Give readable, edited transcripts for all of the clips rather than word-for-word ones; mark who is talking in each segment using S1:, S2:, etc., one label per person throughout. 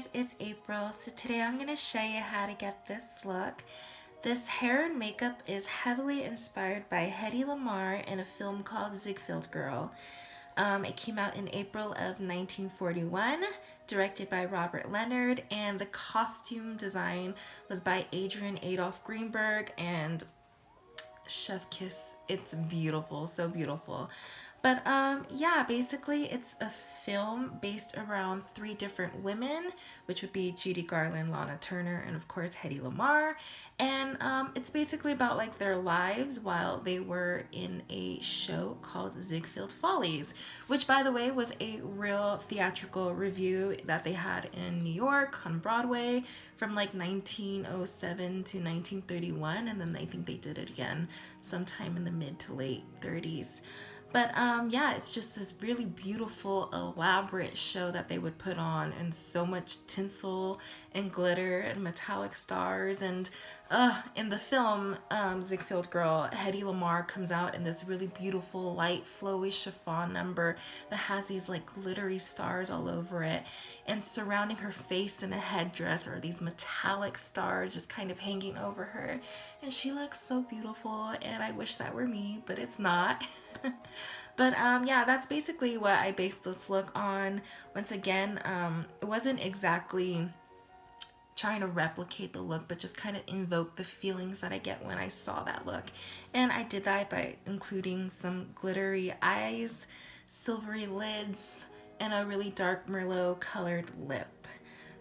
S1: guys, it's April. So today I'm going to show you how to get this look. This hair and makeup is heavily inspired by Hedy LaMarr in a film called Ziegfeld Girl. It came out in April of 1941, directed by Robert Leonard, and the costume design was by Adrian Adolph Greenberg and chef kiss. It's beautiful, so beautiful. But yeah, basically it's a film based around three different women, which would be Judy Garland, Lana Turner, and of course Hedy LaMarr. And it's basically about like their lives while they were in a show called Ziegfeld Follies, which by the way was a real theatrical review that they had in New York on Broadway from like 1907 to 1931, and then I think they did it again sometime in the mid to late 30s. But yeah, it's just this really beautiful, elaborate show that they would put on, and so much tinsel and glitter and metallic stars. And in the film Ziegfeld Girl, Hedy LaMarr comes out in this really beautiful, light, flowy chiffon number that has these like glittery stars all over it. And surrounding her face in a headdress are these metallic stars just kind of hanging over her. And she looks so beautiful, and I wish that were me, but it's not. But yeah, that's basically what I based this look on. Once again, it wasn't exactly trying to replicate the look, but just kind of invoke the feelings that I get when I saw that look. And I did that by including some glittery eyes, silvery lids, and a really dark merlot colored lip.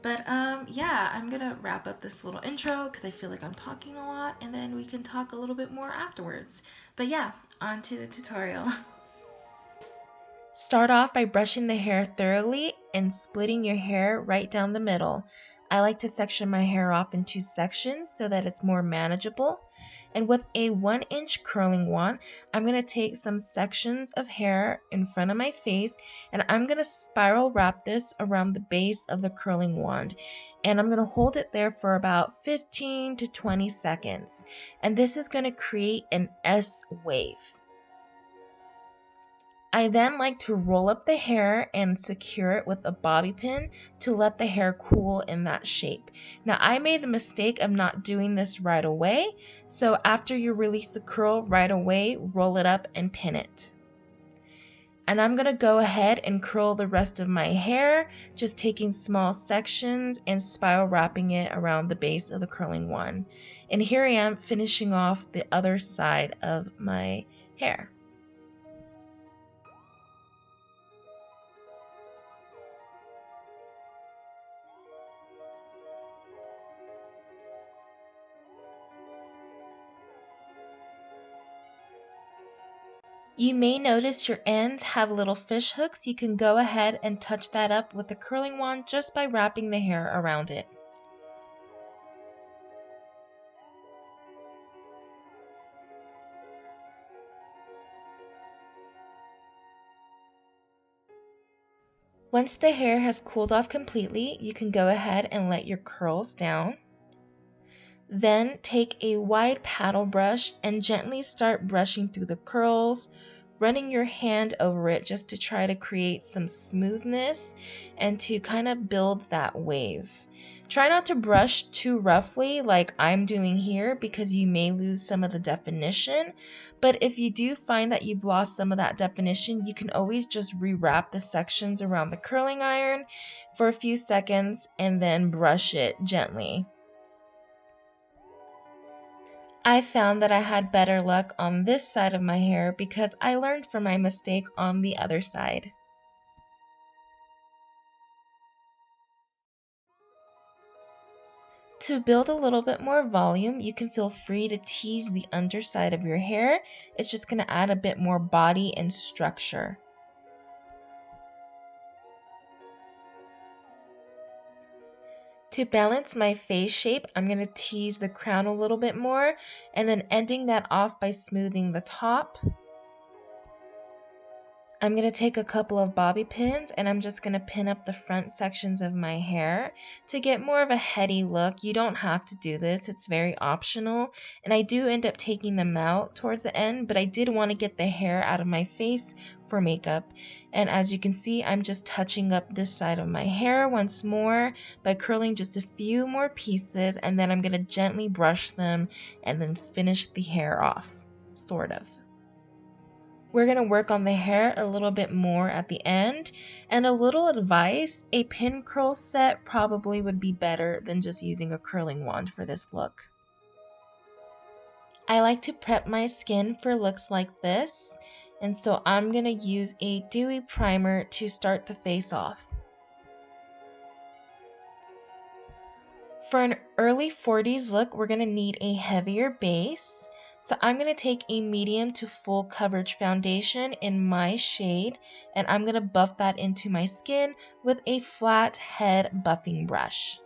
S1: But yeah, I'm gonna wrap up this little intro because I feel like I'm talking a lot, and then we can talk a little bit more afterwards. But yeah, on to the tutorial. Start off by brushing the hair thoroughly and splitting your hair right down the middle. I like to section my hair off in two sections so that it's more manageable. And with a 1-inch curling wand, I'm going to take some sections of hair in front of my face, and I'm going to spiral wrap this around the base of the curling wand. And I'm going to hold it there for about 15 to 20 seconds. And this is going to create an S wave. I then like to roll up the hair and secure it with a bobby pin to let the hair cool in that shape. Now I made the mistake of not doing this right away, so after you release the curl right away, roll it up and pin it. And I'm going to go ahead and curl the rest of my hair, just taking small sections and spiral wrapping it around the base of the curling one. And here I am finishing off the other side of my hair. You may notice your ends have little fish hooks. You can go ahead and touch that up with the curling wand just by wrapping the hair around it. Once the hair has cooled off completely, you can go ahead and let your curls down. Then take a wide paddle brush and gently start brushing through the curls, running your hand over it just to try to create some smoothness and to kind of build that wave. Try not to brush too roughly like I'm doing here because you may lose some of the definition, but if you do find that you've lost some of that definition, you can always just rewrap the sections around the curling iron for a few seconds and then brush it gently. I found that I had better luck on this side of my hair because I learned from my mistake on the other side. To build a little bit more volume, you can feel free to tease the underside of your hair. It's just going to add a bit more body and structure. To balance my face shape, I'm going to tease the crown a little bit more and then ending that off by smoothing the top. I'm going to take a couple of bobby pins and I'm just going to pin up the front sections of my hair to get more of a heady look. You don't have to do this, it's very optional, and I do end up taking them out towards the end, but I did want to get the hair out of my face for makeup. And as you can see, I'm just touching up this side of my hair once more by curling just a few more pieces, and then I'm going to gently brush them and then finish the hair off, sort of. We're going to work on the hair a little bit more at the end, and a little advice, a pin curl set probably would be better than just using a curling wand for this look. I like to prep my skin for looks like this, and so I'm going to use a dewy primer to start the face off. For an early 40s look, we're going to need a heavier base. So I'm going to take a medium to full coverage foundation in my shade, and I'm going to buff that into my skin with a flat head buffing brush.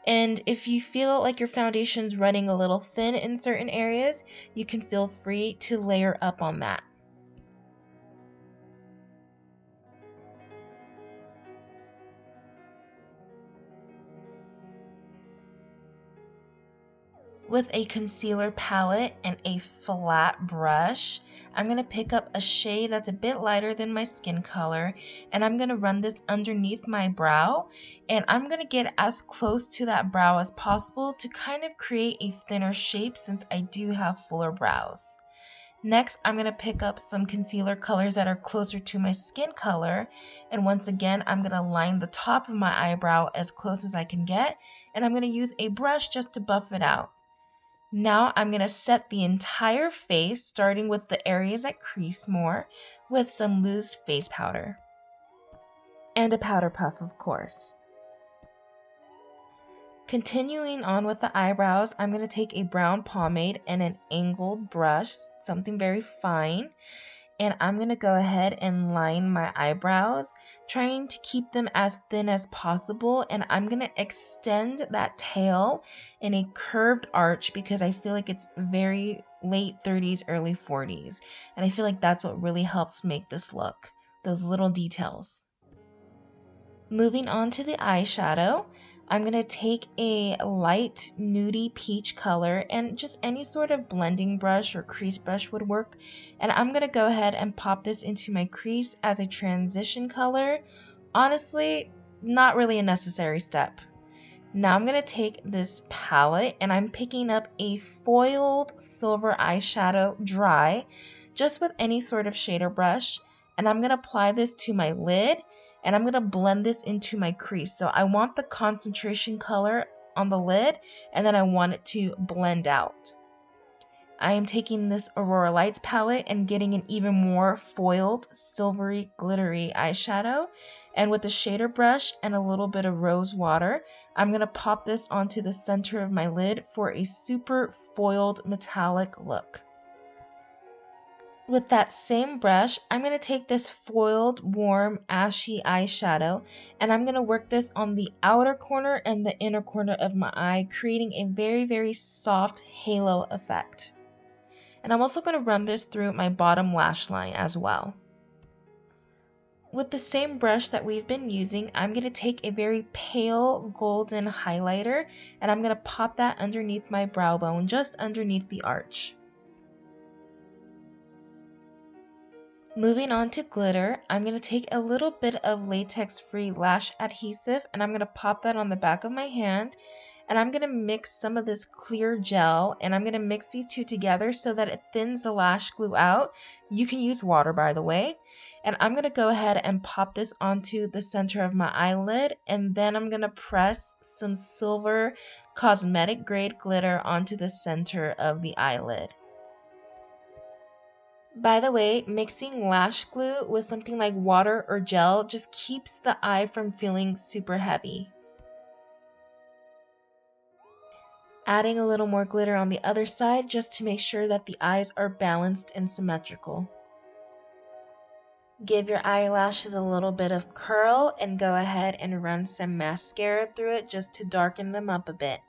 S1: And if you feel like your foundation's running a little thin in certain areas, you can feel free to layer up on that. With a concealer palette and a flat brush, I'm going to pick up a shade that's a bit lighter than my skin color, and I'm going to run this underneath my brow, and I'm going to get as close to that brow as possible to kind of create a thinner shape since I do have fuller brows. Next, I'm going to pick up some concealer colors that are closer to my skin color, and once again, I'm going to line the top of my eyebrow as close as I can get, and I'm going to use a brush just to buff it out. Now I'm going to set the entire face, starting with the areas that crease more, with some loose face powder. And a powder puff, of course. Continuing on with the eyebrows, I'm going to take a brown pomade and an angled brush, something very fine, and I'm going to go ahead and line my eyebrows, trying to keep them as thin as possible, and I'm going to extend that tail in a curved arch because I feel like it's very late 30s, early 40s, and I feel like that's what really helps make this look, those little details. Moving on to the eyeshadow, I'm going to take a light nudie peach color, and just any sort of blending brush or crease brush would work, and I'm going to go ahead and pop this into my crease as a transition color. Honestly, not really a necessary step. Now I'm going to take this palette and I'm picking up a foiled silver eyeshadow dry, just with any sort of shader brush, and I'm going to apply this to my lid, and I'm going to blend this into my crease. So I want the concentration color on the lid, and then I want it to blend out. I am taking this Aurora Lights palette and getting an even more foiled, silvery, glittery eyeshadow. And with a shader brush and a little bit of rose water, I'm going to pop this onto the center of my lid for a super foiled metallic look. With that same brush, I'm going to take this foiled, warm, ashy eyeshadow, and I'm going to work this on the outer corner and the inner corner of my eye, creating a very, very soft halo effect. And I'm also going to run this through my bottom lash line as well. With the same brush that we've been using, I'm going to take a very pale golden highlighter, and I'm going to pop that underneath my brow bone, just underneath the arch. Moving on to glitter, I'm going to take a little bit of latex-free lash adhesive, and I'm going to pop that on the back of my hand, and I'm going to mix some of this clear gel, and I'm going to mix these two together so that it thins the lash glue out. You can use water, by the way. And I'm going to go ahead and pop this onto the center of my eyelid, and then I'm going to press some silver cosmetic grade glitter onto the center of the eyelid. By the way, mixing lash glue with something like water or gel just keeps the eye from feeling super heavy. Adding a little more glitter on the other side just to make sure that the eyes are balanced and symmetrical. Give your eyelashes a little bit of curl and go ahead and run some mascara through it just to darken them up a bit.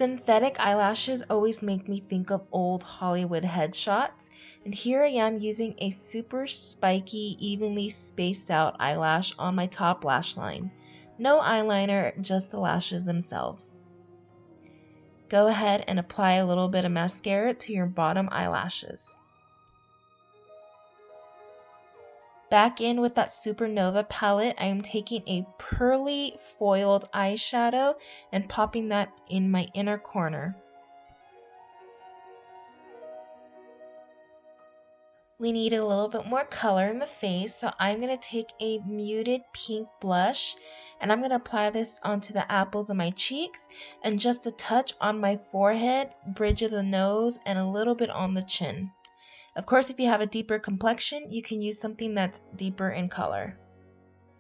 S1: Synthetic eyelashes always make me think of old Hollywood headshots, and here I am using a super spiky, evenly spaced out eyelash on my top lash line. No eyeliner, just the lashes themselves. Go ahead and apply a little bit of mascara to your bottom eyelashes. Back in with that Supernova palette, I am taking a pearly foiled eyeshadow and popping that in my inner corner. We need a little bit more color in the face, so I'm going to take a muted pink blush and I'm going to apply this onto the apples of my cheeks and just a touch on my forehead, bridge of the nose, and a little bit on the chin. Of course, if you have a deeper complexion, you can use something that's deeper in color.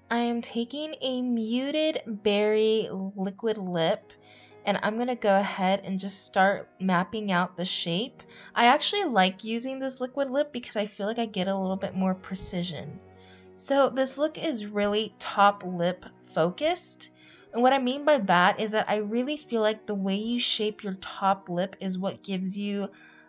S1: I am taking a muted berry liquid lip and I'm going to go ahead and just start mapping out the shape. I actually like using this liquid lip because I feel like I get a little bit more precision. So this look is really top lip focused. And what I mean by that is that I really feel like the way you shape your top lip is what gives you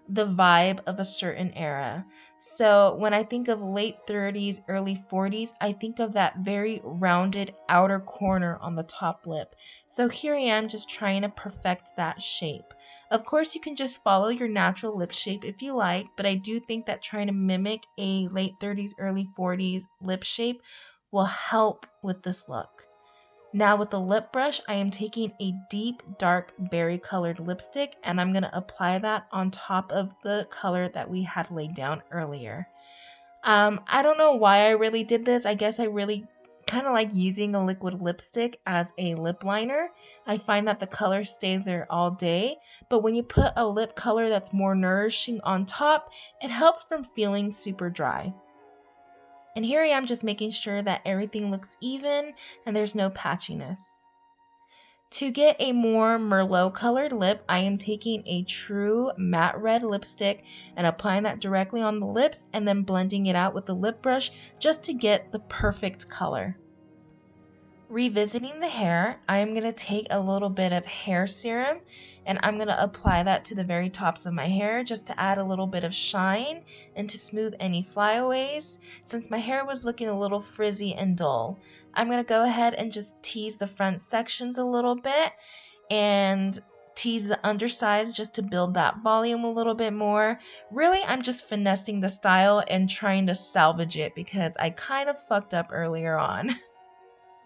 S1: the vibe of a certain era. So when I think of late 30s, early 40s, I think of that very rounded outer corner on the top lip. So here I am just trying to perfect that shape. Of course, you can just follow your natural lip shape if you like, but I do think that trying to mimic a late 30s, early 40s lip shape will help with this look. Now with the lip brush, I am taking a deep, dark berry colored lipstick and I'm going to apply that on top of the color that we had laid down earlier. I don't know why I really did this. I guess I really kind of like using a liquid lipstick as a lip liner. I find that the color stays there all day, but when you put a lip color that's more nourishing on top, it helps from feeling super dry. And here I am just making sure that everything looks even and there's no patchiness. To get a more merlot colored lip, I am taking a true matte red lipstick and applying that directly on the lips and then blending it out with the lip brush just to get the perfect color. Revisiting the hair, I'm going to take a little bit of hair serum and I'm going to apply that to the very tops of my hair just to add a little bit of shine and to smooth any flyaways since my hair was looking a little frizzy and dull. I'm going to go ahead and just tease the front sections a little bit and tease the undersides just to build that volume a little bit more. Really, I'm just finessing the style and trying to salvage it because I kind of fucked up earlier on.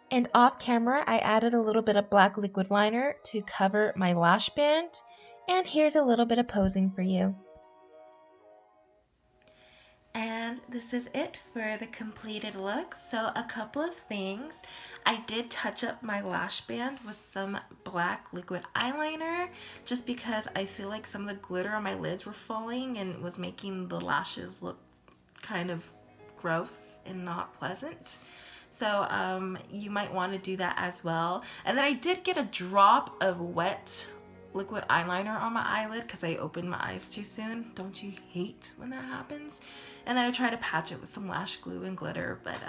S1: And off camera, I added a little bit of black liquid liner to cover my lash band. And here's a little bit of posing for you. And this is it for the completed look. So a couple of things. I did touch up my lash band with some black liquid eyeliner just because I feel like some of the glitter on my lids were falling and was making the lashes look kind of gross and not pleasant. So you might want to do that as well. And then I did get a drop of wet liquid eyeliner on my eyelid because I opened my eyes too soon. Don't you hate when that happens? And then I try to patch it with some lash glue and glitter, but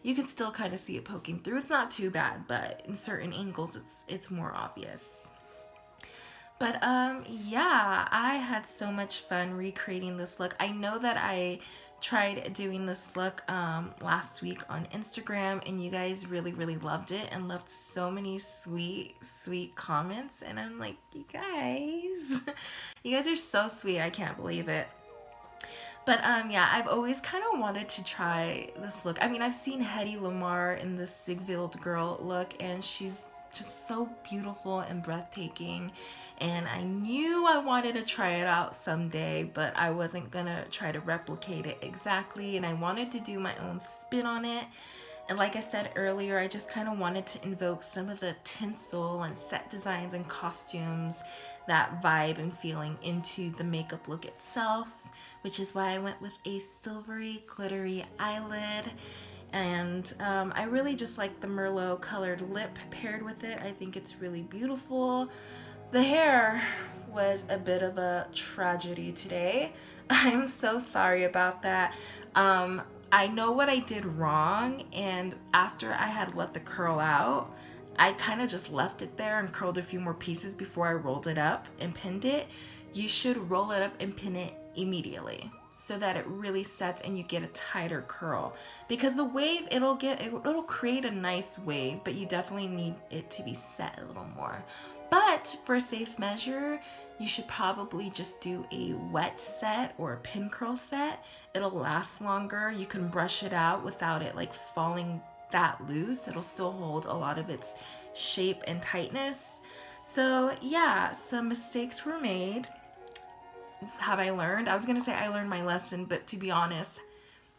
S1: you can still kind of see it poking through. It's not too bad, but in certain angles it's more obvious. But yeah, I had so much fun recreating this look. I know that I tried doing this look last week on Instagram and you guys really loved it and left so many sweet comments, and I'm like, you guys are so sweet. I can't believe it. But yeah, I've always kind of wanted to try this look. I mean, I've seen Hedy LaMarr in this Ziegfeld Girl look and she's just so beautiful and breathtaking, and I knew I wanted to try it out someday, but I wasn't gonna try to replicate it exactly, and I wanted to do my own spin on it. And like I said earlier, I just kind of wanted to invoke some of the tinsel and set designs and costumes, that vibe and feeling into the makeup look itself, which is why I went with a silvery glittery eyelid. And I really just like the merlot colored lip paired with it. I think it's really beautiful. The hair was a bit of a tragedy today. I'm so sorry about that. I know what I did wrong, and after I had let the curl out, I kind of just left it there and curled a few more pieces before I rolled it up and pinned it. You should roll it up and pin it immediately so that it really sets and you get a tighter curl, because the wave, it'll create a nice wave, but you definitely need it to be set a little more. But for a safe measure, you should probably just do a wet set or a pin curl set. It'll last longer. You can brush it out without it like falling that loose. It'll still hold a lot of its shape and tightness. So yeah, some mistakes were made. Have I learned? I was gonna say I learned my lesson, but to be honest,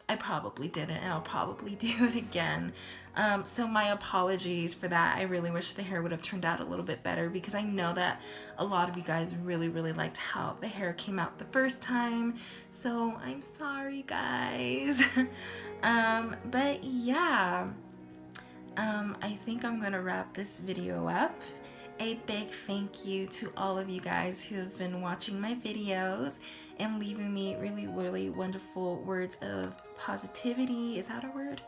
S1: I probably didn't, and I'll probably do it again. So my apologies for that. I really wish the hair would have turned out a little bit better, because I know that a lot of you guys really, really liked how the hair came out the first time. So I'm sorry, guys. But yeah, I think I'm gonna wrap this video up. A big thank you to all of you guys who have been watching my videos and leaving me really, really wonderful words of positivity. Is that a word?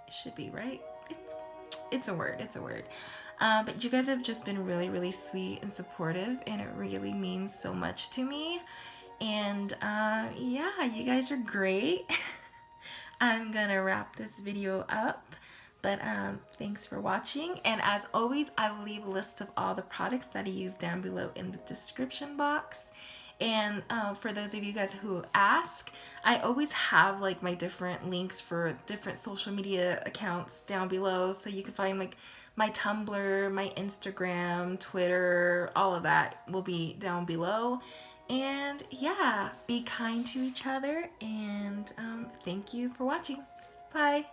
S1: It should be, right? It's a word. It's a word. But you guys have just been really, really sweet and supportive, and it really means so much to me. And yeah, you guys are great. I'm gonna wrap this video up. But thanks for watching, and as always, I will leave a list of all the products that I use down below in the description box. And for those of you guys who ask, I always have like my different links for different social media accounts down below, so you can find like my Tumblr, my Instagram, Twitter, all of that will be down below. And yeah, be kind to each other, and thank you for watching. Bye.